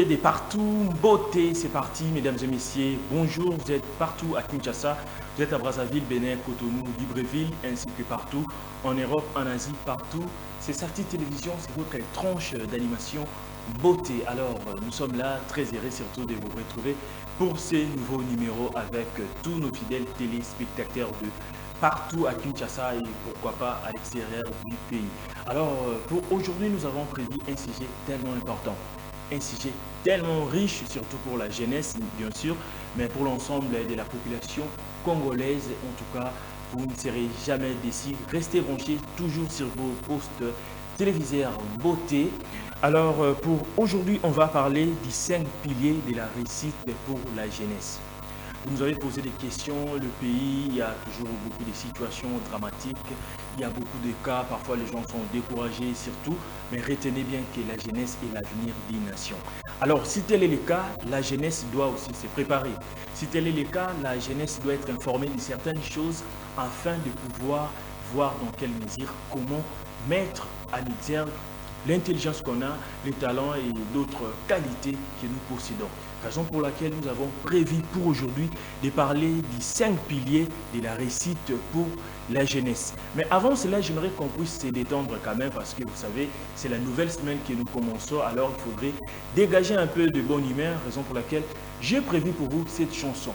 de partout, beauté, c'est parti, mesdames et messieurs. Bonjour, vous êtes partout à Kinshasa, vous êtes à Brazzaville, Bénin, Cotonou, Libreville, ainsi que partout, en Europe, en Asie, partout. C'est Sarti Télévision, c'est votre tranche d'animation beauté. Alors, nous sommes là, très heureux surtout de vous retrouver pour ces nouveaux numéros avec tous nos fidèles téléspectateurs de partout à Kinshasa et pourquoi pas à l'extérieur du pays. Alors, pour aujourd'hui, nous avons prévu un sujet tellement important. Un sujet tellement riche, surtout pour la jeunesse, bien sûr, mais pour l'ensemble de la population congolaise. En tout cas, vous ne serez jamais déçus. Restez branchés toujours sur vos postes téléviseurs beauté. Alors, pour aujourd'hui, on va parler des 5 piliers de la réussite pour la jeunesse. Vous nous avez posé des questions, le pays, il y a toujours beaucoup de situations dramatiques, il y a beaucoup de cas, parfois les gens sont découragés surtout, mais retenez bien que la jeunesse est l'avenir des nations. Alors, si tel est le cas, la jeunesse doit aussi se préparer. Si tel est le cas, la jeunesse doit être informée de certaines choses afin de pouvoir voir dans quelle mesure, comment mettre à l'exergue l'intelligence qu'on a, les talents et d'autres qualités que nous possédons. Raison pour laquelle nous avons prévu pour aujourd'hui de parler des 5 piliers de la réussite pour la jeunesse. Mais avant cela, j'aimerais qu'on puisse se détendre quand même parce que vous savez, c'est la nouvelle semaine que nous commençons, alors il faudrait dégager un peu de bonne humeur, raison pour laquelle j'ai prévu pour vous cette chanson.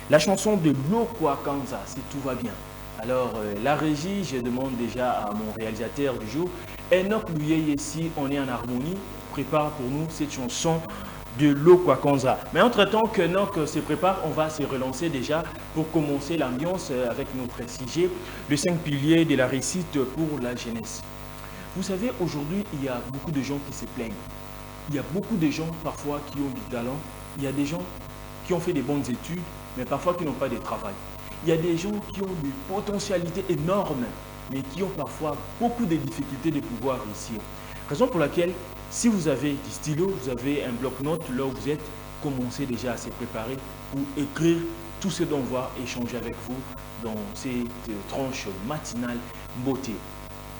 La chanson de Lokwa Kanza, si tout va bien. Alors, la régie, je demande déjà à mon réalisateur du jour, Enoch Luyeye, ici, on est en harmonie, prépare pour nous cette chanson de Lokwa Kanza. Mais entre-temps que Enoch se prépare, on va se relancer déjà pour commencer l'ambiance avec notre sujet, les 5 piliers de la réussite pour la jeunesse. Vous savez, aujourd'hui, il y a beaucoup de gens qui se plaignent. Il y a beaucoup de gens parfois qui ont du talent. Il y a des gens qui ont fait des bonnes études, mais parfois qui n'ont pas de travail. Il y a des gens qui ont des potentialités énormes, mais qui ont parfois beaucoup de difficultés de pouvoir réussir. Raison pour laquelle, si vous avez du stylo, vous avez un bloc-notes, là où vous êtes, commencez déjà à se préparer pour écrire tout ce dont on va échanger avec vous dans cette tranche matinale beauté.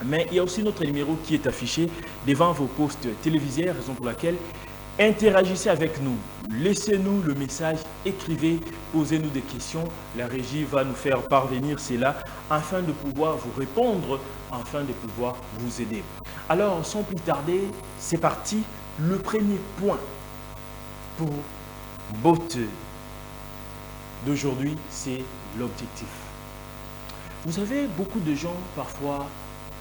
Mais il y a aussi notre numéro qui est affiché devant vos postes télévisés, raison pour laquelle interagissez avec nous, laissez-nous le message, écrivez, posez-nous des questions. La régie va nous faire parvenir cela afin de pouvoir vous répondre, afin de pouvoir vous aider. Alors, sans plus tarder, c'est parti. Le premier point pour beauté d'aujourd'hui, c'est l'objectif. Vous savez, beaucoup de gens, parfois,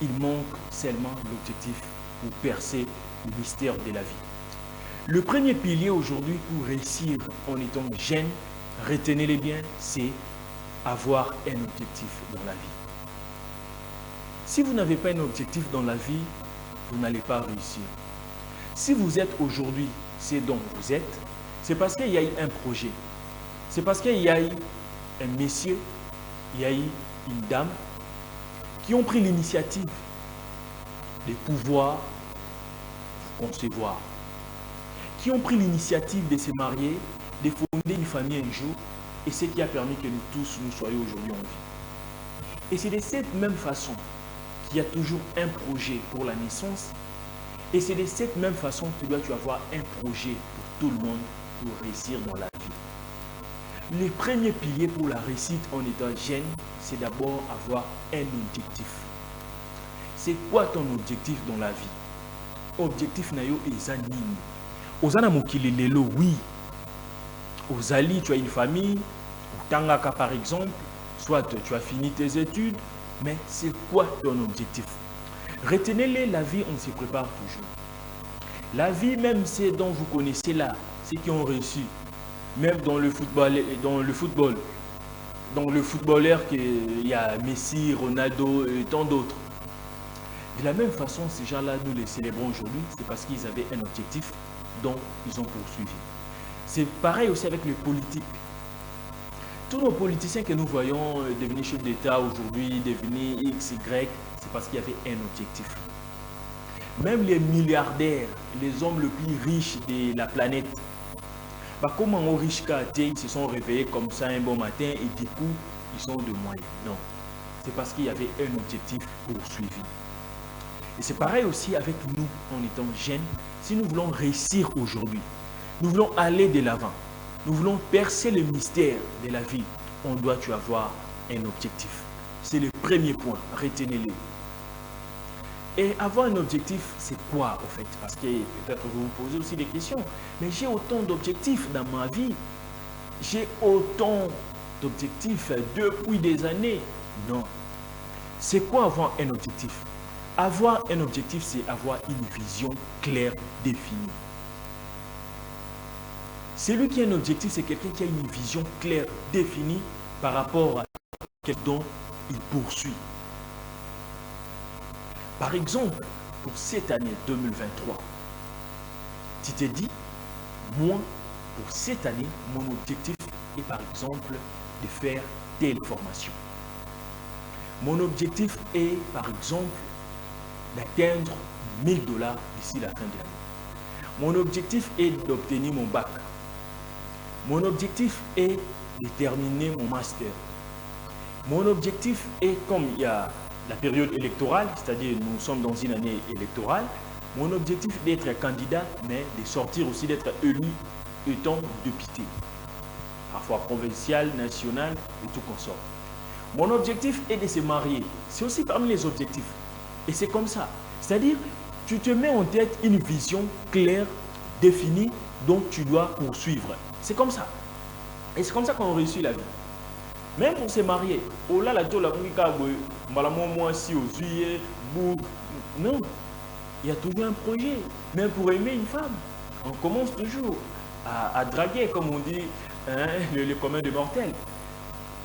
ils manquent seulement l'objectif pour percer le mystère de la vie. Le premier pilier aujourd'hui pour réussir en étant jeune, retenez-les bien, c'est avoir un objectif dans la vie. Si vous n'avez pas un objectif dans la vie, vous n'allez pas réussir. Si vous êtes aujourd'hui ce dont vous êtes, c'est parce qu'il y a eu un projet. C'est parce qu'il y a eu un monsieur, il y a eu une dame qui ont pris l'initiative de pouvoir concevoir, qui ont pris l'initiative de se marier, de fonder une famille un jour, et ce qui a permis que nous tous nous soyons aujourd'hui en vie. Et c'est de cette même façon qu'il y a toujours un projet pour la naissance, et c'est de cette même façon que tu dois avoir un projet pour tout le monde pour réussir dans la vie. Le premier pilier pour la réussite en étant jeune, c'est d'abord avoir un objectif. C'est quoi ton objectif dans la vie? Objectif nayo ezanini. Ozana mokili lelo, oui. Ozali, tu as une famille. Tangaka par exemple, soit tu as fini tes études, mais c'est quoi ton objectif? Retenez-les, la vie, on se prépare toujours. La vie, même ceux dont vous connaissez là, ceux qui ont réussi, même dans le football, dans le footballeur, il y a Messi, Ronaldo et tant d'autres. De la même façon, ces gens-là, nous les célébrons aujourd'hui, c'est parce qu'ils avaient un objectif dont ils ont poursuivi. C'est pareil aussi avec les politiques. Tous nos politiciens que nous voyons devenir chefs d'État aujourd'hui, devenir X, Y, c'est parce qu'il y avait un objectif. Même les milliardaires, les hommes les plus riches de la planète, comment aux riches ils se sont réveillés comme ça un bon matin et du coup, ils sont de moyens. Non, c'est parce qu'il y avait un objectif poursuivi. Et c'est pareil aussi avec nous en étant jeunes, si nous voulons réussir aujourd'hui, nous voulons aller de l'avant, nous voulons percer le mystère de la vie, on doit avoir un objectif. C'est le premier point, retenez-le. Et avoir un objectif, c'est quoi au fait? Parce que peut-être vous vous posez aussi des questions. Mais j'ai autant d'objectifs dans ma vie. J'ai autant d'objectifs depuis des années. Non. C'est quoi avoir un objectif? Avoir un objectif, c'est avoir une vision claire, définie. Celui qui a un objectif, c'est quelqu'un qui a une vision claire, définie par rapport à ce dont il poursuit. Par exemple, pour cette année 2023, tu te dis, moi, pour cette année, mon objectif est par exemple de faire telle formation. Mon objectif est par exemple d'atteindre 1000 $ d'ici la fin de l'année. Mon objectif est d'obtenir mon bac. Mon objectif est de terminer mon master. Mon objectif est, comme il y a la période électorale, c'est-à-dire nous sommes dans une année électorale, mon objectif est d'être candidat, mais de sortir aussi d'être élu étant député, parfois provincial, national et tout consort. Mon objectif est de se marier. C'est aussi parmi les objectifs. Et c'est comme ça. C'est-à-dire, tu te mets en tête une vision claire, définie, dont tu dois poursuivre. C'est comme ça. Et c'est comme ça qu'on réussit la vie. Même pour se marier, oh là là, non, il y a toujours un projet. Même pour aimer une femme, on commence toujours à draguer, comme on dit, hein, le commun des mortels.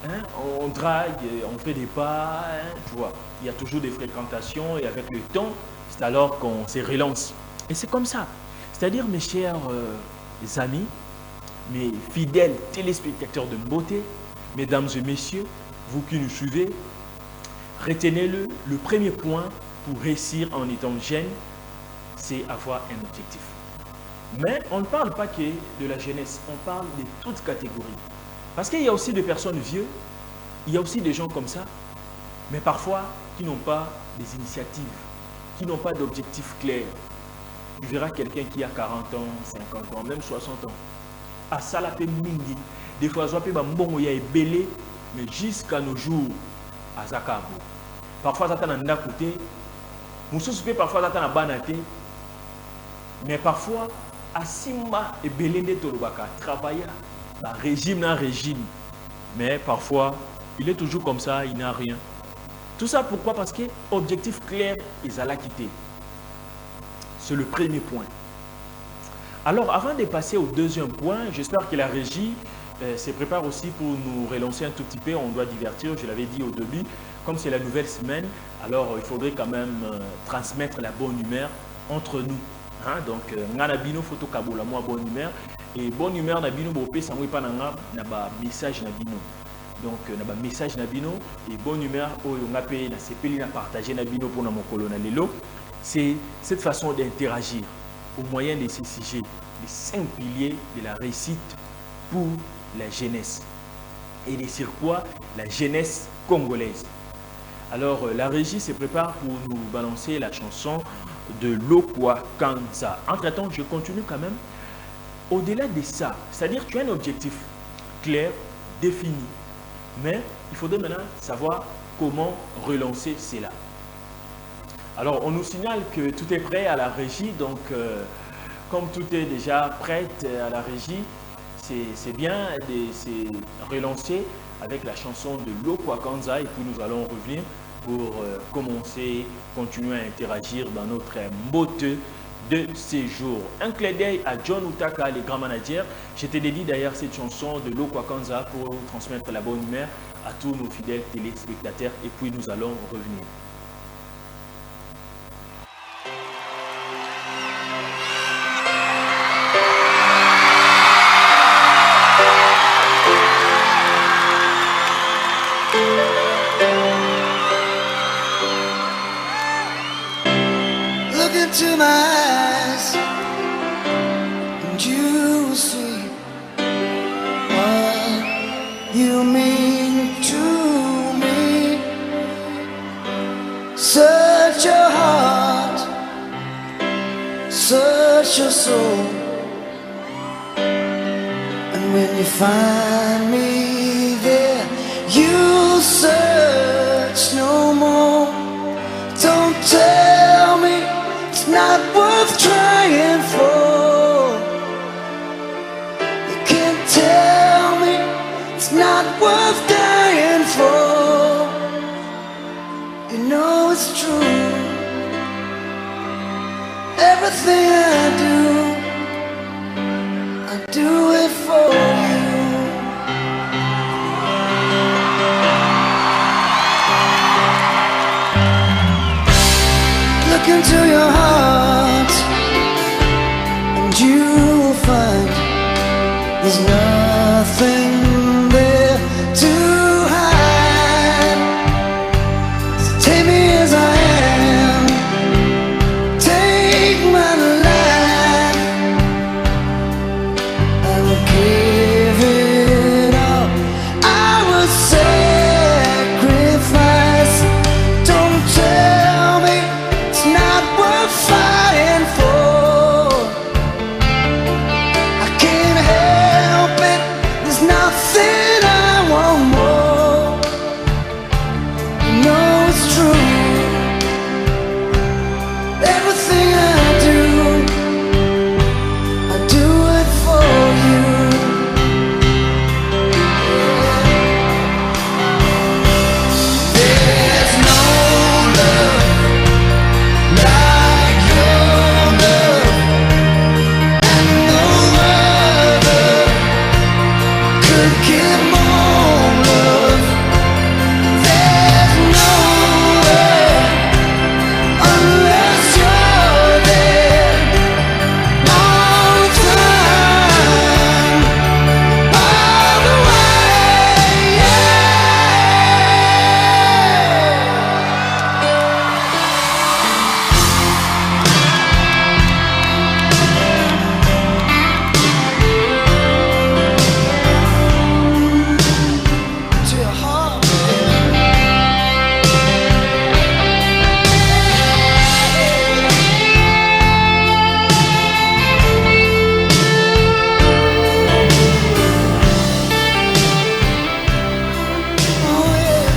Hein, on drague, on fait des pas, hein, tu vois. Il y a toujours des fréquentations et avec le temps, c'est alors qu'on se relance. Et c'est comme ça. C'est-à-dire, mes chers amis, mes fidèles téléspectateurs de beauté, mesdames et messieurs, vous qui nous suivez, retenez-le, le premier point pour réussir en étant jeune, c'est avoir un objectif. Mais on ne parle pas que de la jeunesse, on parle de toutes catégories. Parce qu'il y a aussi des personnes vieux, il y a aussi des gens comme ça, mais parfois qui n'ont pas des initiatives, qui n'ont pas d'objectifs clairs. Tu verras quelqu'un qui a 40 ans, 50 ans, même 60 ans. À ça, la paix mingi. Des fois, il y a belé, mais jusqu'à nos jours, à Zakabo. Parfois, ça a un côté. Nous parfois, ça a un banaté. Mais parfois, à Simba et Belende Tolobaka, travailler régime dans régime. Mais parfois, il est toujours comme ça, il n'a rien. Tout ça pourquoi? Parce que objectif clair, ils allaient quitter. C'est le premier point. Alors, avant de passer au deuxième point, j'espère que la régie se prépare aussi pour nous relancer un tout petit peu. On doit divertir, je l'avais dit au début. Comme c'est la nouvelle semaine, alors il faudrait quand même transmettre la bonne humeur entre nous. Hein? Donc, Nganabino photo kabola, moi bonne humeur. Et bonne humeur, Nabino, Bopé, Samoué Pananga, Naba message Nabino. Donc, Naba message Nabino et bonne humeur, Oyongapé, na sepeli na partager Nabino pour mon colonel Lelo. C'est cette façon d'interagir au moyen de ces sujets, les 5 piliers de la réussite pour la jeunesse. Et de sur quoi la jeunesse congolaise. Alors, la régie se prépare pour nous balancer la chanson de Lokwa Kanza. Entre-temps, je continue quand même. Au-delà de ça, c'est-à-dire que tu as un objectif clair, défini. Mais il faudrait maintenant savoir comment relancer cela. Alors, on nous signale que tout est prêt à la régie. Donc, comme tout est déjà prêt à la régie, c'est bien de se relancer avec la chanson de Lokwa Kanza. Et puis, nous allons revenir pour commencer, continuer à interagir dans notre mbote de séjour. Un clin d'œil à John Utaka, les grands managers. Je te dédie d'ailleurs cette chanson de Lokwa Kanza pour transmettre la bonne humeur à tous nos fidèles téléspectateurs. Et puis, nous allons revenir. To my eyes, and you see what you mean to me. Search your heart, search search your soul. And when you find me there, you'll search no more. Don't tell me it's not worth trying for. You can't tell me it's not worth dying for. You know it's true. Everything I do it for you. Look into your heart, and you will find there's nothing there to hide. So take me as I am, take my life. I will give it all, I will sacrifice. Don't tell me it's not worth fighting for. I can't help it, there's nothing I want more. You know it's true. Everything I do it for you. There's no love like your love, and no other could give more love. There's no way unless you're there all the time, all the way. Yeah. To your heart, oh yeah.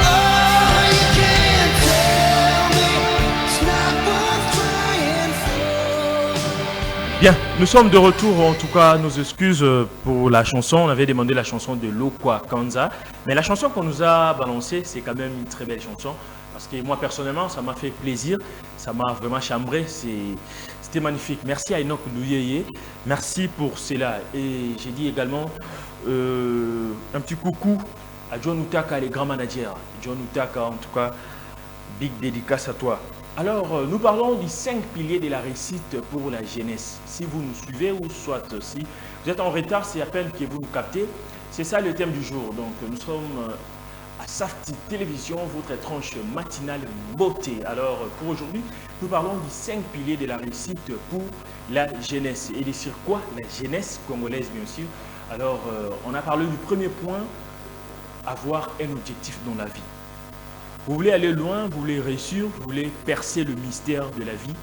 Oh, you can't tell me it's not worth trying for. Bien, nous sommes de retour, en tout cas nos excuses pour la chanson. On avait demandé la chanson de Lokwa Kanza, mais la chanson qu'on nous a balancée, c'est quand même une très belle chanson. Parce que moi personnellement, ça m'a fait plaisir, ça m'a vraiment chambré, c'était magnifique. Merci à Enoch Louyeye, merci pour cela. Et j'ai dit également un petit coucou à John Utaka, les grands managers. John Utaka, en tout cas, big dédicace à toi. Alors, nous parlons des 5 piliers de la réussite pour la jeunesse. Si vous nous suivez ou soit si vous êtes en retard, c'est à peine que vous nous captez. C'est ça le thème du jour. Donc, nous sommes à Safety Télévision, votre tranche matinale beauté. Alors, pour aujourd'hui, nous parlons des 5 piliers de la réussite pour la jeunesse. Et de sur quoi? La jeunesse congolaise, bien sûr. Alors, on a parlé du premier point, avoir un objectif dans la vie. Vous voulez aller loin, vous voulez réussir, vous voulez percer le mystère de la vie,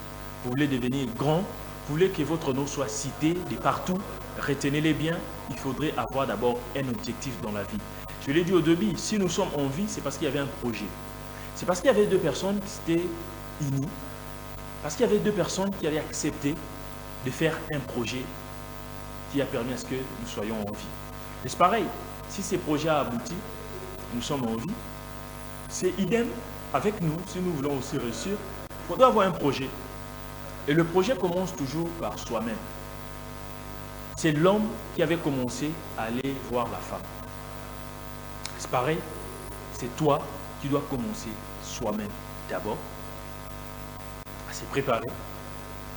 vous voulez devenir grand, vous voulez que votre nom soit cité de partout, retenez-les bien, il faudrait avoir d'abord un objectif dans la vie. Je l'ai dit au début, si nous sommes en vie, c'est parce qu'il y avait un projet. C'est parce qu'il y avait 2 personnes qui étaient unies, parce qu'il y avait 2 personnes qui avaient accepté de faire un projet qui a permis à ce que nous soyons en vie. Et c'est pareil, si ces projets a abouti, nous sommes en vie. C'est idem avec nous, si nous voulons aussi réussir, il faudra avoir un projet. Et le projet commence toujours par soi-même. C'est l'homme qui avait commencé à aller voir la femme. C'est pareil, c'est toi qui dois commencer soi-même d'abord à se préparer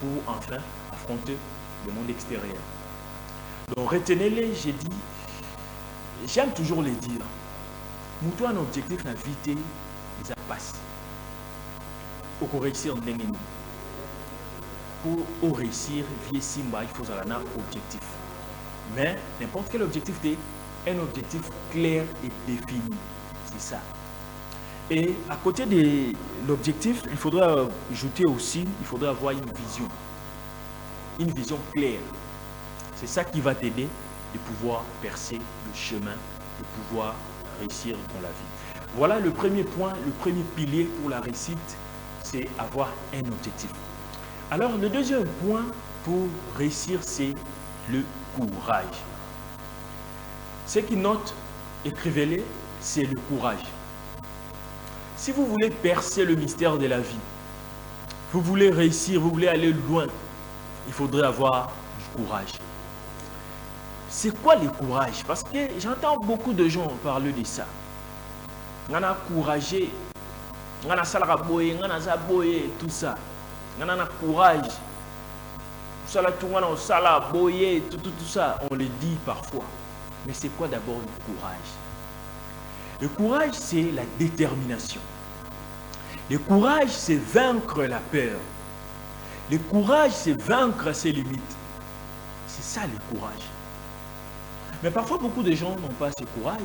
pour enfin affronter le monde extérieur. Donc retenez-les, j'ai dit, j'aime toujours les dire. Nous avons un objectif dans la vie, ça passe. Pour réussir en dengue. Pour réussir, il faut avoir un objectif. Mais n'importe quel objectif est un objectif clair et défini. C'est ça. Et à côté de l'objectif, il faudra ajouter aussi, il faudra avoir une vision claire. C'est ça qui va t'aider de pouvoir percer le chemin, de pouvoir réussir dans la vie. Voilà le premier point, le premier pilier pour la réussite, c'est avoir un objectif. Alors le deuxième point pour réussir, c'est le courage. Ce qui note, écrivez-le, c'est le courage. Si vous voulez percer le mystère de la vie, vous voulez réussir, vous voulez aller loin, il faudrait avoir du courage. C'est quoi le courage? Parce que j'entends beaucoup de gens parler de ça. On a couragé, on a salraboye, on a zaboye, tout ça. On a courage. Tout ça, on le dit parfois. Mais c'est quoi d'abord le courage? Le courage, c'est la détermination. Le courage, c'est vaincre la peur. Le courage, c'est vaincre ses limites. C'est ça le courage. Mais parfois, beaucoup de gens n'ont pas ce courage.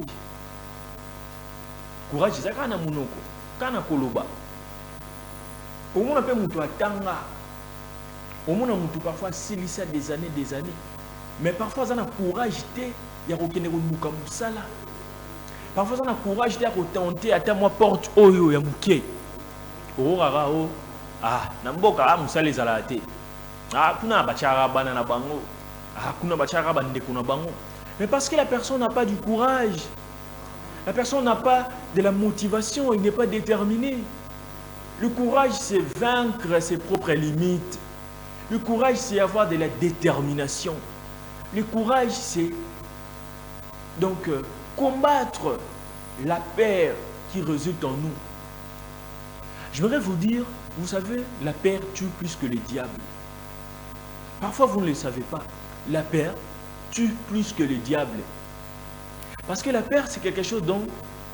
Courage, c'est ça quand on a monoko, quand on a koloba. Au moins, on peut moutou atanga. Au moins, on parfois silisa des années. Mais parfois, on a courage, il y a aucun mouka moussala. Parfois, on a courage, il y a tenter à moi porte oyo ya mouké. Oh, ah, namboka moussala les alate. Ah, kuna bachara banana bango. Ah, kuna bachara bande kuna bango. Mais parce que la personne n'a pas du courage. La personne n'a pas de la motivation, il n'est pas déterminé. Le courage, c'est vaincre ses propres limites. Le courage, c'est avoir de la détermination. Le courage, c'est donc combattre la peur qui résulte en nous. J'aimerais vous dire, vous savez, la peur tue plus que le diable. Parfois, vous ne le savez pas. La peur tue plus que le diable. Parce que la peur, c'est quelque chose dont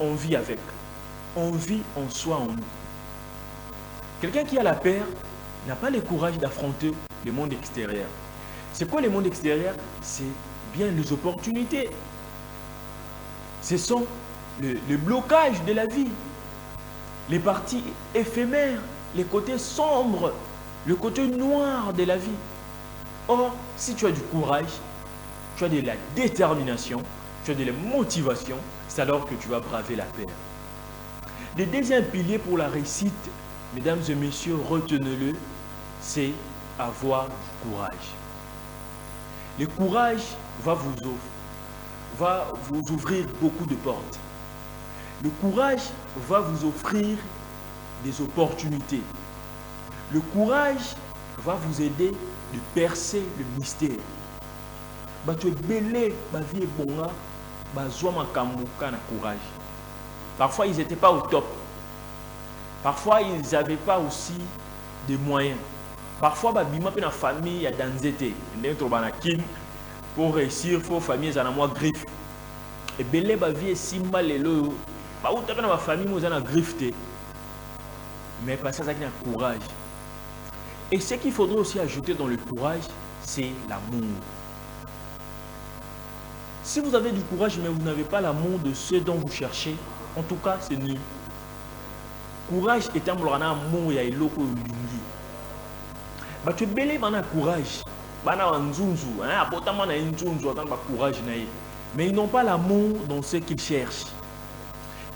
on vit avec. On vit en soi, en nous. Quelqu'un qui a la peur n'a pas le courage d'affronter le monde extérieur. C'est quoi le monde extérieur? C'est bien les opportunités. Ce sont le blocage de la vie. Les parties éphémères, les côtés sombres, le côté noir de la vie. Or, si tu as du courage, tu as de la détermination, tu as de la motivation, c'est alors que tu vas braver la peur. Le deuxième pilier pour la réussite, mesdames et messieurs, retenez-le, c'est avoir du courage. Le courage va vous ouvrir beaucoup de portes. Le courage va vous offrir des opportunités. Le courage va vous aider de percer le mystère. Parfois, ils n'étaient pas au top. Parfois, ils n'avaient pas aussi des moyens. Parfois, la famille a danzété. Pour réussir, il faut famille à moi griffe. Et belé ba vie simba lelo. Ba ou tapena ba famille mo na griffe. Mais parce que ça qui a courage. Et ce qu'il faudrait aussi ajouter dans le courage, c'est l'amour. Si vous avez du courage mais vous n'avez pas l'amour de ce dont vous cherchez, en tout cas, c'est nul. Courage est un amour ya iloko lingi. Ba tu belé bana courage. Bana nzunzu, hein, apportement na nzunzu autant ba courage na. Mais ils n'ont pas l'amour dans ce qu'ils cherchent.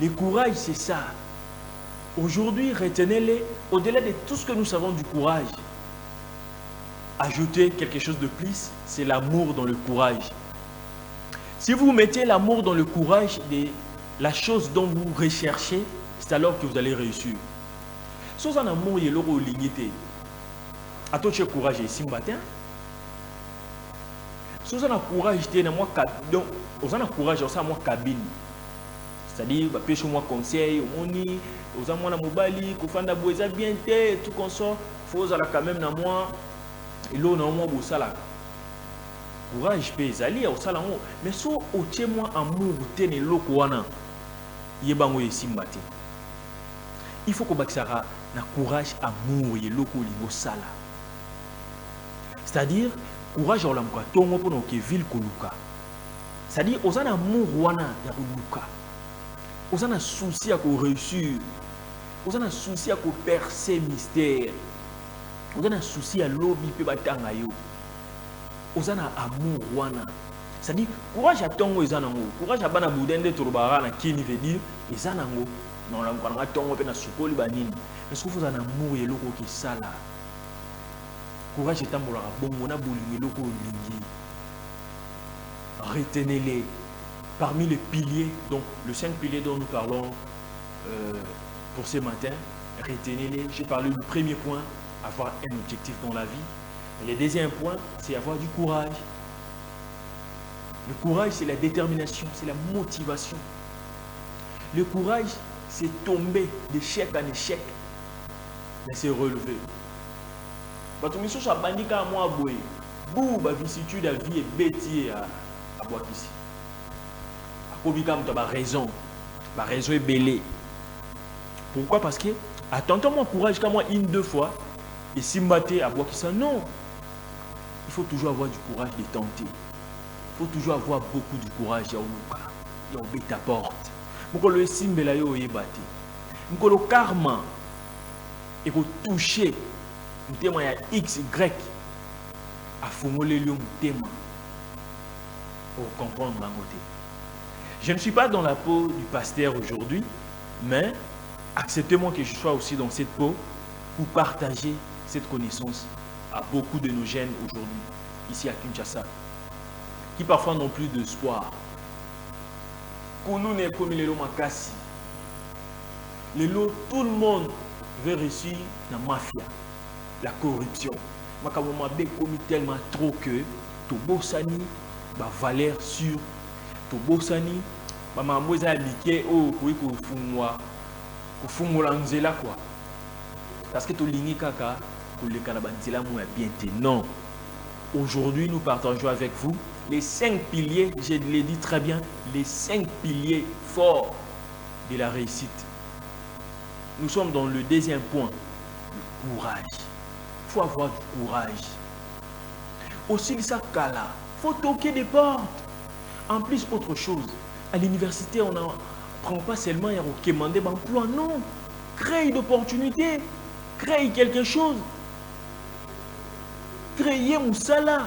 Le courage, c'est ça. Aujourd'hui, retenez-les, au-delà de tout ce que nous savons du courage. Ajoutez quelque chose de plus, c'est l'amour dans le courage. Si vous mettez l'amour dans le courage de la chose dont vous recherchez, c'est alors que vous allez réussir. Si vous avez un amour, il y a l'euro limité. À toi, tu as courage ici, matin. Si vous avez un courage, vous avez un courage, vous avez une cabine. C'est-à-dire, vous avez un conseil, vous avez un mobile, vous avez un bien, tout comme ça. Il faut quand même dans moi. Et là, on a un salaire. Courage, peut aller au salaire. Mais si vous avez un amour, vous avez un courage, il faut que vous ayez un courage, amour, et le salaire. C'est-à-dire, courage au lamka tongo pour que ville koluka. C'est-à-dire aux an amour wana ya koluka. Vous avez un souci à réussir. Vous avez un souci à percer mystère. Vous avez un souci à lobby pe batanga yo. Vous avez un amour wana. C'est-à-dire courage à tongo ezanango. Courage à bana boudende turubara na kini veut dire ezanango. Non la ngana tongo pe na sukoli banini. Est-ce que vous avez un amour et loko qui sala? Courage est tambola bongo na bolingi loko lingi. Retenez-les. Parmi les piliers, donc les 5 piliers dont nous parlons pour ce matin, retenez-les. J'ai parlé du premier point, avoir un objectif dans la vie. Et le deuxième point, c'est avoir du courage. Le courage, c'est la détermination, c'est la motivation. Le courage, c'est tomber d'échec en échec, mais c'est relever. Batumiso sa bandika moi boy. Bou ba vicissitude la vie est bêtier à boire ici. Obligam tu as raison. Ma raison est belée. Pourquoi? Parce que attends mon courage comme moi une deux fois et si maté à boire qui ça non. Il faut toujours avoir du courage de tenter. Il faut toujours avoir beaucoup de courage à ouka. Ya obe ta porte. Moko le simbela yo yebate. Moko le karma et ko toucher mutema ya X Y a fongolé le mutema. Pour comprendre ma côté. Je ne suis pas dans la peau du pasteur aujourd'hui, mais acceptez-moi que je sois aussi dans cette peau pour partager cette connaissance à beaucoup de nos jeunes aujourd'hui, ici à Kinshasa, qui parfois n'ont plus d'espoir. Pour nous, n'est comme les lots makasi. Les lots, tout le monde veut réussir la mafia, la corruption. Makamoma be commis tellement trop que tout bossani va valeur sûre. To bosani ba mambo za liké o ko fumwa nzela quoi parce que to lingi kaka ko le kana banzela mo ya bien te non. Aujourd'hui nous partageons avec vous les 5 piliers, je l'ai dit très bien, les 5 piliers forts de la réussite. Nous sommes dans le deuxième point, le courage. Il faut avoir du courage. Aussi ça kala, faut toquer des portes. En plus, autre chose, à l'université, on n'apprend pas seulement à recommander l'emploi, non. Créer d'opportunités, créer quelque chose, créer mon salaire.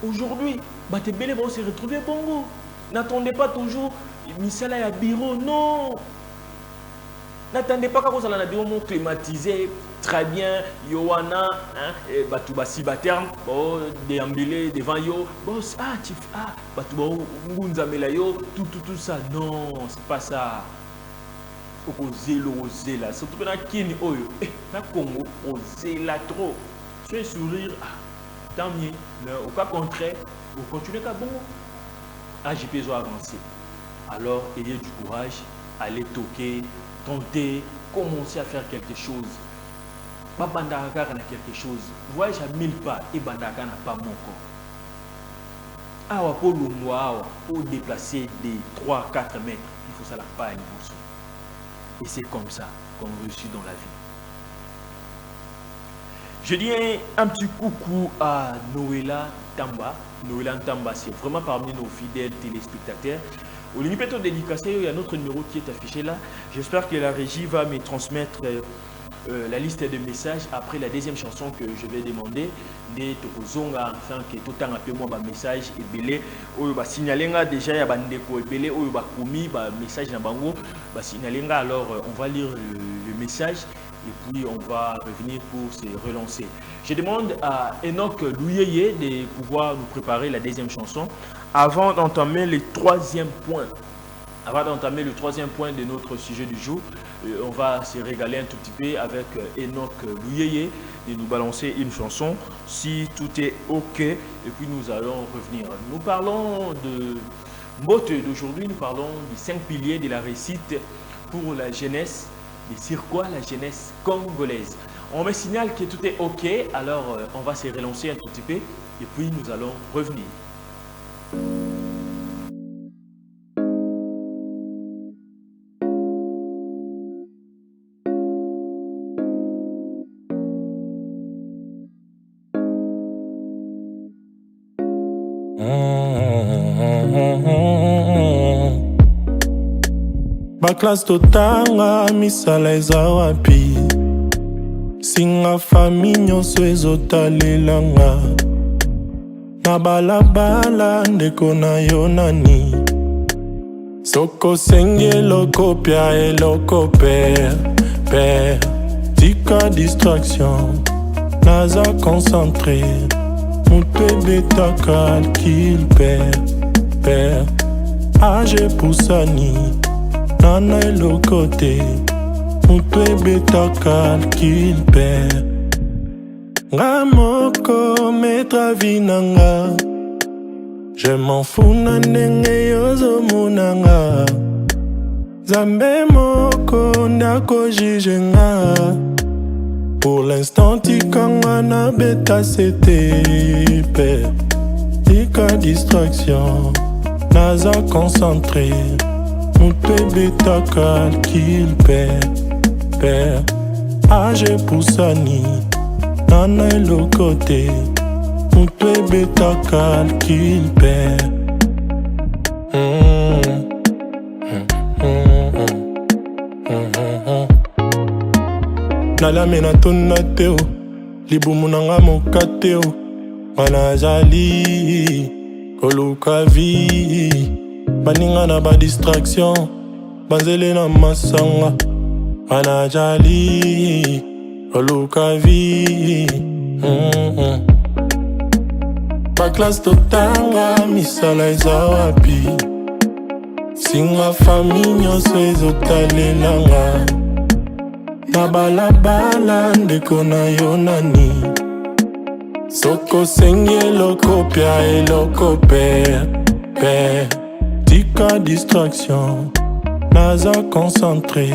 Aujourd'hui, tes belles vont se retrouver bongo. N'attendez pas toujours mi salaire à bureau, non. N'attendez pas quand ça a bureau climatisé, très bien, Yohana, Batouba Sibaterme, déambuler devant yo, boss, Batouba Ngunzamelayo, tout ça. Non, c'est pas ça. Il faut oser là. Surtout que dans Kini Oyo, dans Congo, oser là trop. Tu es sourire, tant mieux. Mais au cas contraire, vous continuez qu'à bon. AJP doit avancer. Alors, ayez du courage, allez toquer, tenter, commencer à faire quelque chose. Pas bandaka na quelque chose. Voyage à 1000 pas et bandaka n'a pas mon corps. Awa pour le noir, pour déplacer des 3-4 mètres, il faut ça la pas à l'émotion. Et c'est comme ça qu'on réussit dans la vie. Je dis un petit coucou à Noëlla Tamba. Noëlla Tamba, c'est vraiment parmi nos fidèles téléspectateurs. Au limite de dédicacé, il y a notre numéro qui est affiché là. J'espère que la régie va me transmettre la liste de messages après la deuxième chanson que je vais demander. De Tokozonga, enfin que tout temps appelé moi un message et belé. Oyo ba signalenga déjà ya bandeko et belé oyo ba komi ba message na bango ba signalenga. Alors on va lire le message et puis on va revenir pour se relancer. Je demande à Enoch Louyeye de pouvoir nous préparer la deuxième chanson avant d'entamer le troisième point. Avant d'entamer le troisième point de notre sujet du jour, on va se régaler un tout petit peu avec Enoch Louyeye de nous balancer une chanson si tout est ok et puis nous allons revenir. Nous parlons de Mbote d'aujourd'hui, nous parlons des 5 piliers de la réussite pour la jeunesse. Et sur quoi la jeunesse congolaise. On me signale que tout est ok, alors on va se relancer un tout petit peu et puis nous allons revenir. classe totanga misala eza wapi singa fami nyonso ezotalelanga na balabala ndeko na yo nani soko sengi eloko pia eloko père tika distraction naza concentré moto ebeta calcul père age pusani nana eloko te moto ebeta calcul père nga moko metra vinanga je m'en fous na ndenge yozomonanga Zambe moko ndako jijenga pour l'instant tikanga na beta c'était père tika distraction naza concentré moto ebeta calcul père age pusani nana eloko te moto ebeta calcul père nalame na tona teo libumu nanga moka teo wana azali koluka vi baninga na badistraction banzele na masanga wana azali koluka vi baklasse totanga misala eza wapi singa fami nyonso ezotalelanga na balabala ndeko na yo nani soko sengi eloko pia eloko père tika distraction naza concentré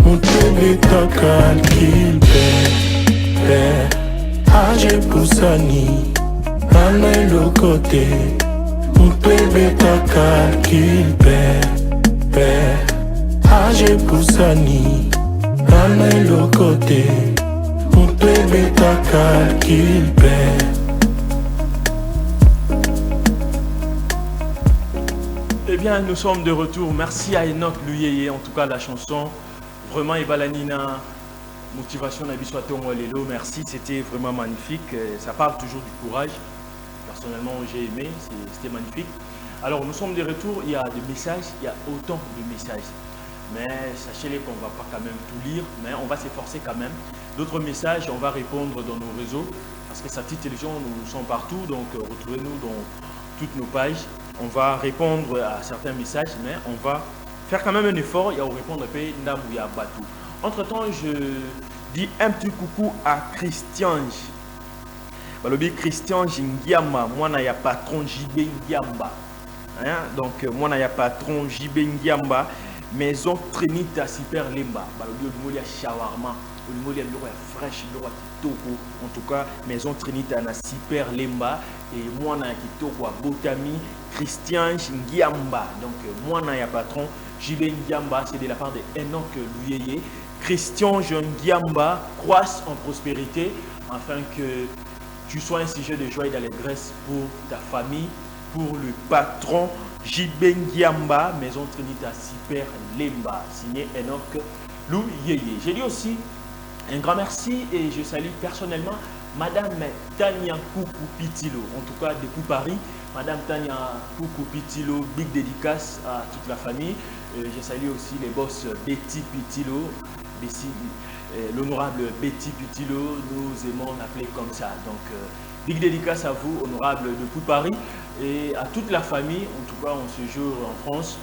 moto ebeta calcul père age pusani nana eloko te moto ebeta calcul père age pusani nana eloko te moto ebeta calcul père. Eh bien, nous sommes de retour. Merci à Enoch Luyeye, en tout cas la chanson. Vraiment, Ebalanina, motivation d'Abiswato Lelo. Merci, c'était vraiment magnifique. Ça parle toujours du courage. Personnellement, j'ai aimé, c'était magnifique. Alors, nous sommes de retour. Il y a des messages, il y a autant de messages. Mais sachez-les qu'on ne va pas quand même tout lire, mais on va s'efforcer quand même. D'autres messages, on va répondre dans nos réseaux, parce que sa petite télévision, nous sommes partout, donc retrouvez-nous dans toutes nos pages. On va répondre à certains messages, mais on va faire quand même un effort, il y a au répondre à Ndamouya Batou. Entre-temps, je dis un petit coucou à Christian. Balobi Christian Jingiama, moi na ya patron JB Ngiamba. Donc moi na ya patron JB Ngiamba. Maison Trinita Super Lemba, balobi olimolia shawarma, olimolia biloko ya fresh, biloko ya kitoko. En tout cas, Maison Trinita na Super Lemba et moi na kitoko à Botami, Christian Ngiamba. Donc moi na ya patron JB Ngiamba, c'est de la part de Enoch Luyeye. Christian Ngiamba croisse en prospérité afin que tu sois un sujet de joie et d'allégresse pour ta famille, pour le patron JB Ngiamba, Maison Trinita Super Lemba, signé Enoch Luyeye. J'ai dit aussi un grand merci et je salue personnellement Madame Tania Koukou Pitilo, en tout cas depuis Paris. Madame Tania Koukou Pitilo, big dédicace à toute la famille. Je salue aussi les boss Betty Pitilo, l'honorable Betty Pitilo, nous aimons l'appeler comme ça. Donc, big dédicace à vous, honorable depuis Paris, et à toute la famille, en tout cas en ce jour en France.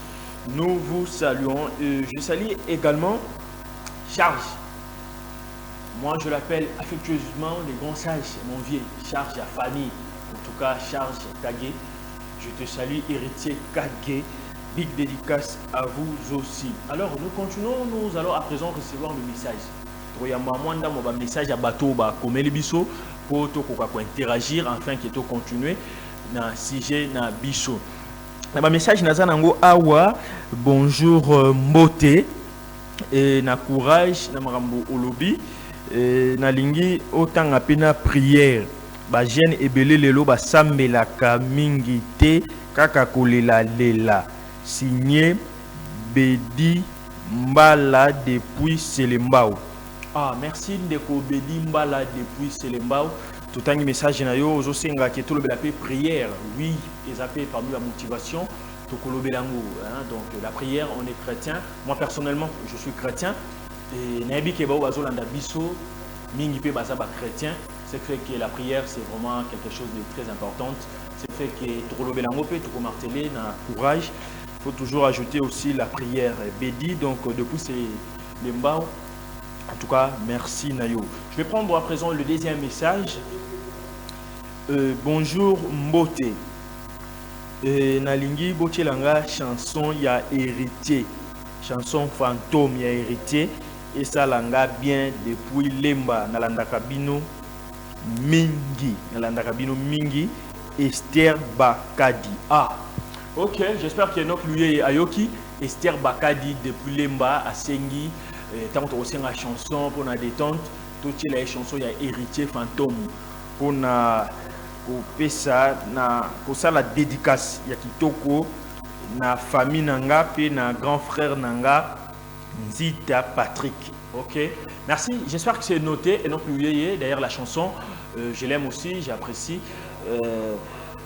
Nous vous saluons. Je salue également Charles. Moi, je l'appelle affectueusement les grands sages, mon vieux Charles à famille. En tout cas, Charles Kagé. Je te salue, héritier Kagé. Big dédicace à vous aussi. Alors, nous continuons. Nous allons à présent recevoir le message. Il y a un message à bateau, comme les biso, pour interagir afin que tu continues dans le sujet na biso. Le message nazanango awa bonjour mbote et na courage na marambo olobi na lingi autant apena prière ba jeune ebele lelo ba sambelaka mingi te kaka kolela lela signé Bedi Mbala depuis Selembao. Ah, merci Ndeko Bedi Mbala depuis Selembao. Tout un message na yo zo senga ke to le belape prière. Oui, ils appellent parmi la motivation to kolobelango, hein. Donc la prière, on est chrétien. Moi personnellement, je suis chrétien et nabi ke ba bazolanda biso mingi pe baza ba chrétien. C'est fait que la prière c'est vraiment quelque chose de très important. C'est fait que to kolobelango pe to marteler na courage. Il faut toujours ajouter aussi la prière. Bedi donc depuis c'est les mbao. En tout cas, merci Nayo. Je vais prendre à présent le deuxième message. Bonjour Mbote. Nalingi Botelanga, chanson ya héritier. Chanson fantôme ya héritier. Et ça langa bien depuis Lemba. Nalanda Kabino Mingi. Nalanda Kabino Mingi. Esther Bakadi. Ah, ok. J'espère qu'il y a notre lui Ayoki. Esther Bakadi depuis Lemba à Sengi. Tant que aussi la chanson pour la détente, toutes les chansons il y a héritier fantôme pour na ça na pour ça la dédicace il y a kitoko na famille nanga puis na grand frère nanga Nzita Patrick. Ok, merci. J'espère que c'est noté et non plus d'ailleurs la chanson je l'aime aussi, j'apprécie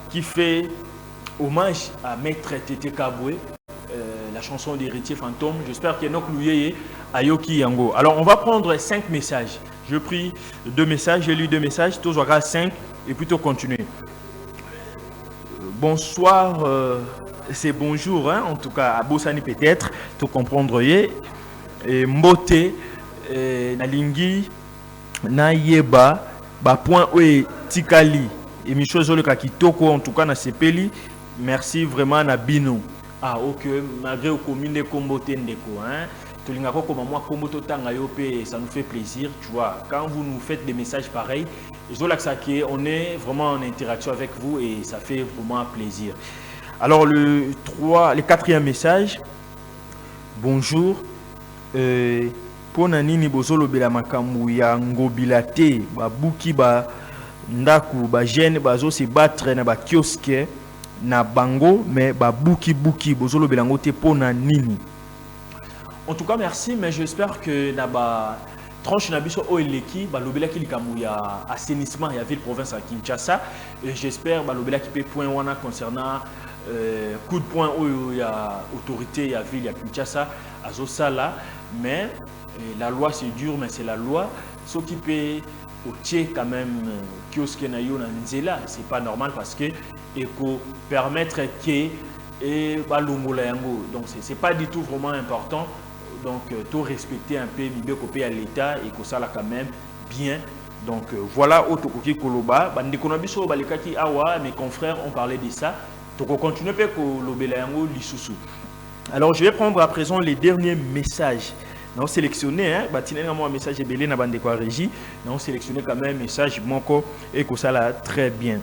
qui fait hommage à Maître Tété Kaboué. La chanson d'héritier fantôme. J'espère qu'il y a notre loué Ayoki Yango. Alors, on va prendre 5 messages. Je prie 2 messages, j'ai lu 2 messages, tous aura 5 et plutôt continuer. Bonsoir, c'est bonjour, hein, en tout cas, à Bossani peut-être, tout comprendre. Et Mbote, Nalingi, Nayeba, point Oe Tikali, et Micho Zoleka Kitoko, en tout cas, na Sepeli. Merci vraiment, Nabino. Ah, ok, malgré au commune de Kombote Ndeko, hein. Ça nous fait plaisir, tu vois. Quand vous nous faites des messages pareils, on est vraiment en interaction avec vous et ça fait vraiment plaisir. Alors, le 4e message. Bonjour. Ponanini bozolo bela makambu ya ngobilate, ba buki ba ndaku, ba jeune bazo se battre na ba kiosque. Na bango mais ba buki bozolo belango te pona nini. En tout cas merci, mais j'espère que na ba tranche na biso oeleki ba lobela ki likamu ya assainissement ya ville province à Kinshasa et j'espère ba lobela ki pe point wana concernant coup de poing oyo ya autorité ya ville ya Kinshasa azo sala, mais la loi c'est dur mais c'est la loi, ce qui peut au quand même kiosque na yo na nzela, c'est pas normal parce que et pour permettre que et balongola yango, donc c'est pas du tout vraiment important, donc tout respecter un peu l'idée copé à l'état et que ça là quand même bien. Donc voilà otokoki koloba bande konabiso balekaki awa, mes confrères ont parlé de ça, donc continuer pe kolobela yango lisusu. Alors je vais prendre à présent les derniers messages. Nous sélectionné, hein, un message belé na bande quoi régie, nous sélectionné quand même un message moko et que ça là très bien.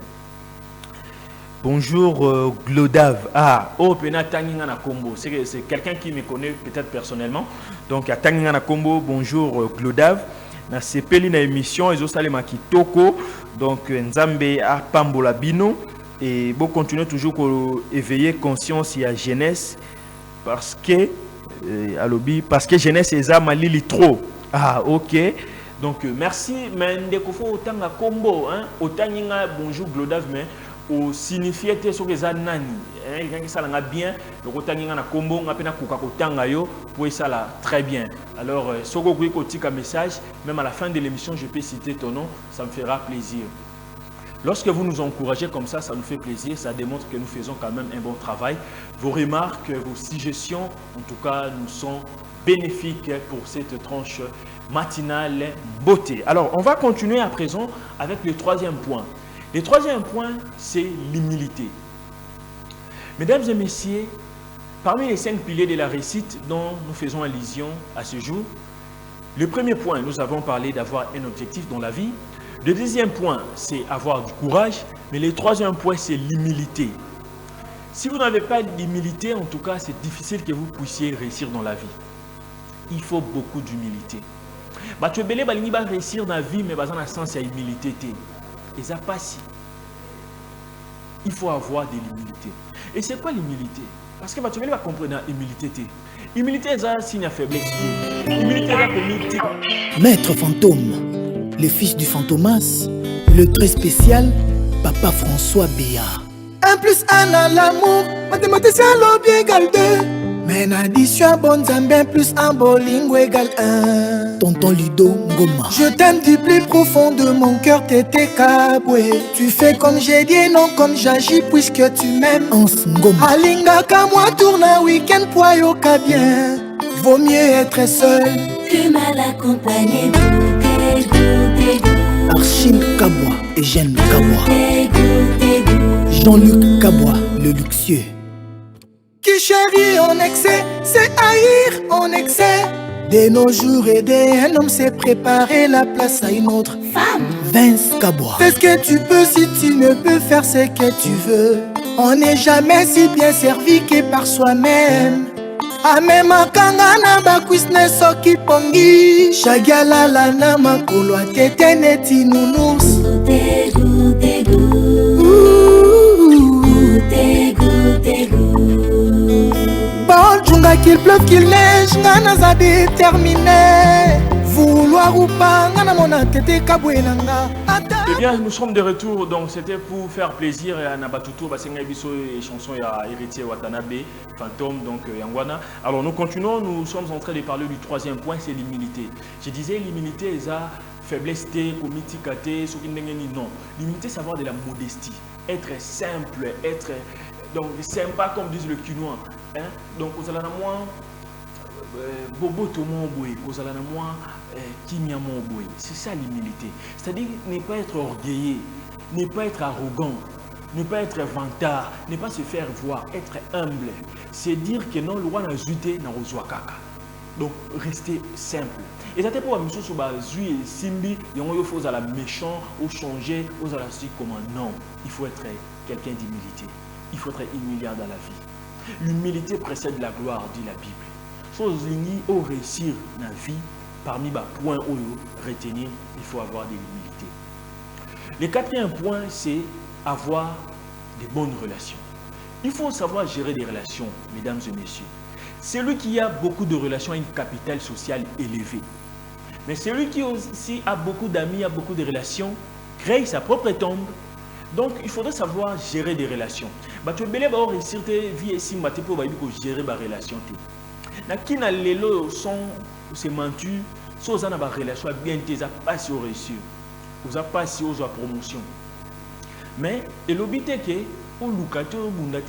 Bonjour Glodav. Ah, oh pena tanginga na combo. C'est quelqu'un qui me connaît peut-être personnellement. Donc à tanginga na combo, bonjour Glodav. Na sepeli na émission ezo salema kitoko. Donc nzambe a pambola bino et bon continuer toujours pour éveiller conscience et à jeunesse parce que parce que jeunesse est malili trop. Ah, ok. Donc merci, mais ndekofo otanga combo, hein. Otanginga bonjour Glodav, mais au signifié te so keza nani. Hein, quelqu'un qui salanga bien, donc otanginga na combo, nga pena kuka kotanga yo pour ça là très bien. Alors soko kuyi kotika message, même à la fin de l'émission, je peux citer ton nom, ça me fera plaisir. Lorsque vous nous encouragez comme ça nous fait plaisir, ça démontre que nous faisons quand même un bon travail. Vos remarques, vos suggestions, en tout cas, nous sont bénéfiques pour cette tranche matinale beauté. Alors, on va continuer à présent avec le 3e point. Le 3e point, c'est l'humilité. Mesdames et messieurs, parmi les 5 piliers de la réussite dont nous faisons allusion à ce jour, le premier point, nous avons parlé d'avoir un objectif dans la vie. Le 2e point, c'est avoir du courage. Mais le 3e point, c'est l'humilité. Si vous n'avez pas d'humilité, en tout cas, c'est difficile que vous puissiez réussir dans la vie. Il faut beaucoup d'humilité. Tu peux réussir dans la vie, mais dans le sens de l'humilité. Et ça passe. il faut avoir de l'humilité. Et c'est quoi l'humilité? Parce que tu vas comprendre l'humilité. L'humilité, c'est un signe de faiblesse. L'humilité, c'est Maître Fantôme, le fils du Fantomas, le très spécial, Papa François Béa. 1 plus 1 à l'amour, mathématicien lobby égale 2. Mais en addition, bon zambien plus 1 bolingo égale 1. Tonton Ludo Ngoma. Je t'aime du plus profond de mon cœur, t'étais Kabwe. Tu fais comme j'ai dit, non comme j'agis, puisque tu m'aimes. Ans Ngoma. Alinga ka moi tourne un week-end, poyoka bien. Vaut mieux être seul que mal accompagné. Archim Kabwa et Jeanne Kabwa. Jean-Luc Kabwa, le luxueux. Qui chérit en excès, c'est haïr en excès. De nos jours aider un homme, c'est préparer la place à une autre Femme. Vince Kabwa. Fais ce que tu peux si tu ne peux faire ce que tu veux. On n'est jamais si bien servi que par soi-même. Amema kanga na bakwissne soki pongi. Shagalala na makolo atete neti nounous. Paul Djunga qu'il pleuve qu'il neige, Ngana déterminé. Vouloir ou pas, Ngana mona tete kabouenanga. Eh bien, nous sommes de retour, donc c'était pour faire plaisir à Nabatutu, Basenga Biso et chanson à Héritier Watanabe, Fantôme, donc Yangwana. Alors nous continuons, nous sommes en train de parler du troisième point, c'est l'humilité. Je disais l'humilité, c'est la faiblesse, comitikate, ce qui n'est non. L'humilité, c'est avoir de la modestie, être simple, être donc sympa comme disent le Quinois. Hein? Donc vous allez à moi, Bobo Tomo Boy, vous allez à moi, Kimia Boy. C'est ça l'humilité. C'est-à-dire ne pas être orgueilleux, ne pas être arrogant, ne pas être vantard, ne pas se faire voir, être humble. C'est dire que non, le roi n'a zute n'a kaka. Donc rester simple. Et ça pour mission sur Zui et Simbi, il faut à la méchant, ou changer, ou à la suite comment non. Il faut être quelqu'un d'humilité. Il faut être humiliant dans la vie. L'humilité précède la gloire, dit la Bible. Chose unie au réussir dans la vie, parmi les points où retenir, il faut avoir de l'humilité. Le quatrième point, c'est avoir de bonnes relations. Il faut savoir gérer des relations, mesdames et messieurs. Celui qui a beaucoup de relations a une capitale sociale élevée. Mais celui qui aussi a beaucoup d'amis, a beaucoup de relations, crée sa propre tombe. Donc, il faudrait savoir gérer des relations. Tu peux réussir ta vie ici, tu peux gérer des relations. Qui n'a les lots sont ces mentus, si vous avez des relations bien, tu n'as pas si vous réussir. Vous n'avez pas si vous avez promotion. Mais, et l'obité que,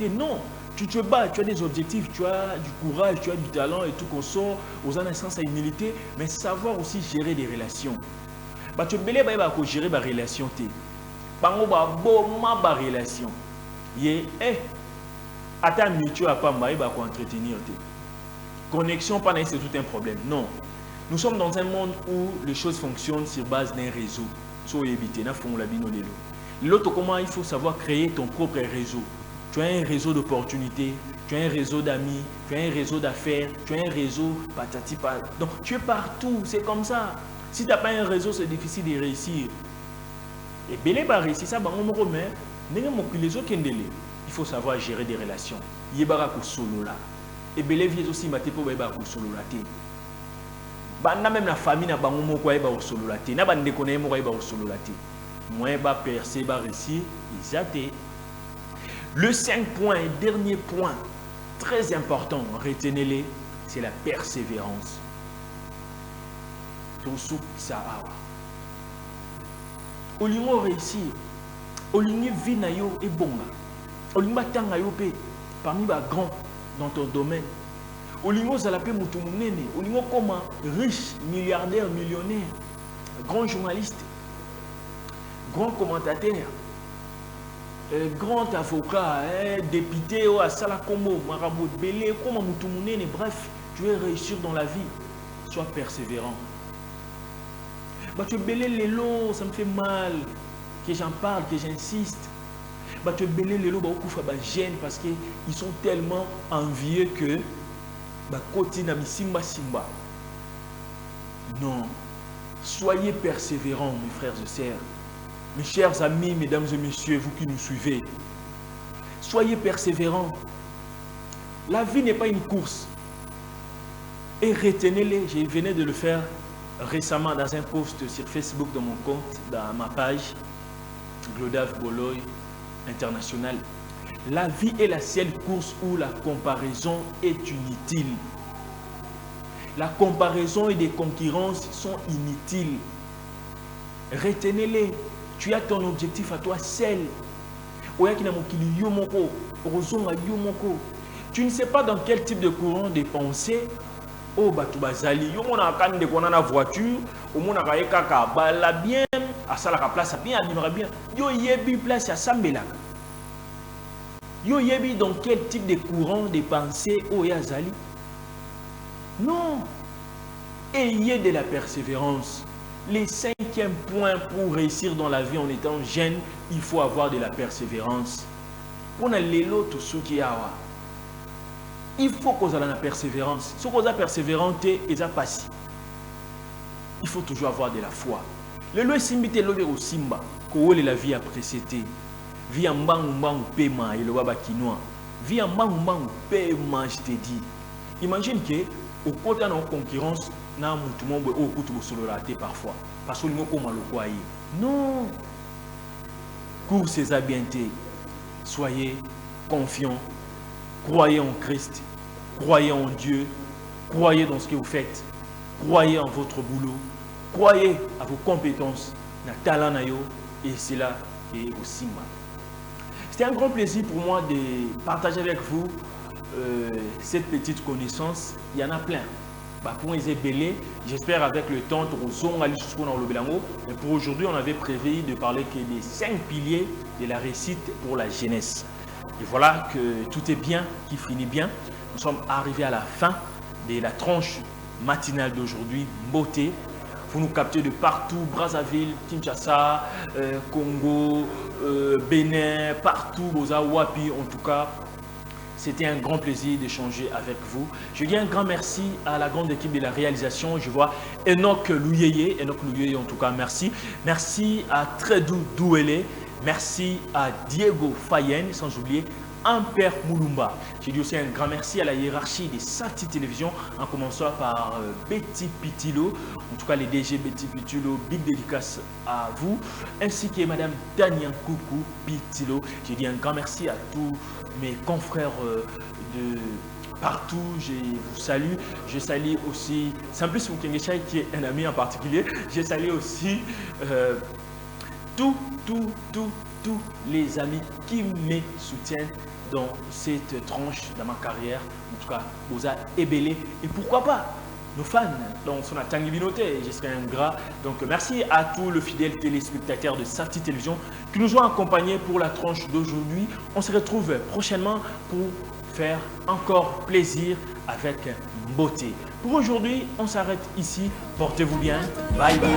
non, tu te bats, tu as des objectifs, tu as du courage, tu as du talent et tout qu'on sort, aux en essence à humilité, mais savoir aussi gérer des relations. Tu peux gérer des relations. Bango ba boma ba relation ye ata mutuel a pas mbaye ba ko entretenir te connexion pas c'est tout un problème. Non, nous sommes dans un monde où les choses fonctionnent sur base d'un réseau. So éviter na fond la bino lelo l'autre, comment il faut savoir créer ton propre réseau. Tu as un réseau d'opportunités, tu as un réseau d'amis, tu as un réseau d'affaires, tu as un réseau patati patata. Donc tu es partout, c'est comme ça. Si tu n'as pas un réseau, c'est difficile de réussir. Et belé ba réussir ça, les autres il faut savoir gérer des relations. Yebara ko solo là. Et belé vieux aussi maté pour ba ko solo là té. Banda même la famille na bango moko ba ko solo là té. Na bande connaît moko ba ko solo là té. Moi ba percer ba réussir, isaté. Le 5 point, dernier point, très important, retenez-les, c'est la persévérance. Tout ce ça a. Olingo réussir, olingo vie na yo et bonga, olingo tanga yo pe parmi les grands dans ton domaine, olingo zalape mutu munene, olingo comme riche, milliardaire, millionnaire, grand journaliste, grand commentateur, grand avocat, député ou à Salakomo, marabout belé, comme mutu munene, bref, tu veux réussir dans la vie, sois persévérant. Tu belé les lots, ça me fait mal que j'en parle, que j'insiste. Tu belé les lots, gêne parce qu'ils sont tellement envieux que simba. Non, soyez persévérants, mes frères et sœurs, mes chers amis, mesdames et messieurs, vous qui nous suivez. Soyez persévérants. La vie n'est pas une course. Et retenez-les. Je venais de le faire récemment dans un post sur Facebook, dans mon compte, dans ma page Glodave Boloy International. La vie est la seule course où la comparaison est inutile. La comparaison et les concurrences sont inutiles. Retenez-les. Tu as ton objectif à toi seul. Tu ne sais pas dans quel type de courant de pensée oh batu bazali yo mona kande kona na voiture au mona kayeka bala bien à ça la place bien animera bien yo yebi place à sambelaka yo yebi dans quel type de courant de pensée oh yazali non. Ayez de la persévérance. Les 5e points pour réussir dans la vie en étant jeune, il faut avoir de la persévérance. On a l'élo tout ce qui a. Il faut qu'on ait la persévérance. Ce qu'on a persévérante et ça passe. Il faut toujours avoir de la foi. Le loi simbite l'obé au simba. Qu'on la vie après c'était. Vie en bang ou paiement et le waba quinoa. Vie en bang ou paiement, je te dis. Imagine que au côté de la concurrence, na mutu mo o kutu solo raté parfois parce que nous comme le quoi non cours ces habiletés soyez confiants, croyez en Christ, croyez en Dieu, croyez dans ce que vous faites, croyez en votre boulot, croyez à vos compétences na talent na yo et c'est là et aussi mal. C'était un grand plaisir pour moi de partager avec vous cette petite connaissance. Il y en a plein. Pour les ébélés, j'espère avec le temps, mais pour aujourd'hui, on avait prévu de parler que des 5 piliers de la réussite pour la jeunesse. Et voilà que tout est bien, qui finit bien. Nous sommes arrivés à la fin de la tranche matinale d'aujourd'hui, beauté. Vous nous captez de partout, Brazzaville, Kinshasa, Congo, Bénin, partout, Wapi, en tout cas. C'était un grand plaisir d'échanger avec vous. Je dis un grand merci à la grande équipe de la réalisation. Je vois Enoch Louyeye en tout cas, merci. Merci à Tredou Douele. Merci à Diego Fayen, sans oublier Ampère Moulumba. Je dis aussi un grand merci à la hiérarchie des Sati Télévision, en commençant par Betty Pitilo. En tout cas, les DG Betty Pitilo, big dédicace à vous. Ainsi que Madame Daniel Koukou Pitilo. Je dis un grand merci à tous mes confrères de partout. Je vous salue. Je salue aussi Simplice Moukengecha, qui est un ami en particulier. Je salue aussi tous les amis qui me soutiennent dans cette tranche de ma carrière. En tout cas, Boza Ebélé. Et pourquoi pas nos fans dans son Tangi Binoté. Je serai un gras. Donc, merci à tous les fidèles téléspectateurs de Sati Télévision qui nous ont accompagnés pour la tranche d'aujourd'hui. On se retrouve prochainement pour faire encore plaisir avec beauté. Pour aujourd'hui, on s'arrête ici. Portez-vous bien. Bye bye.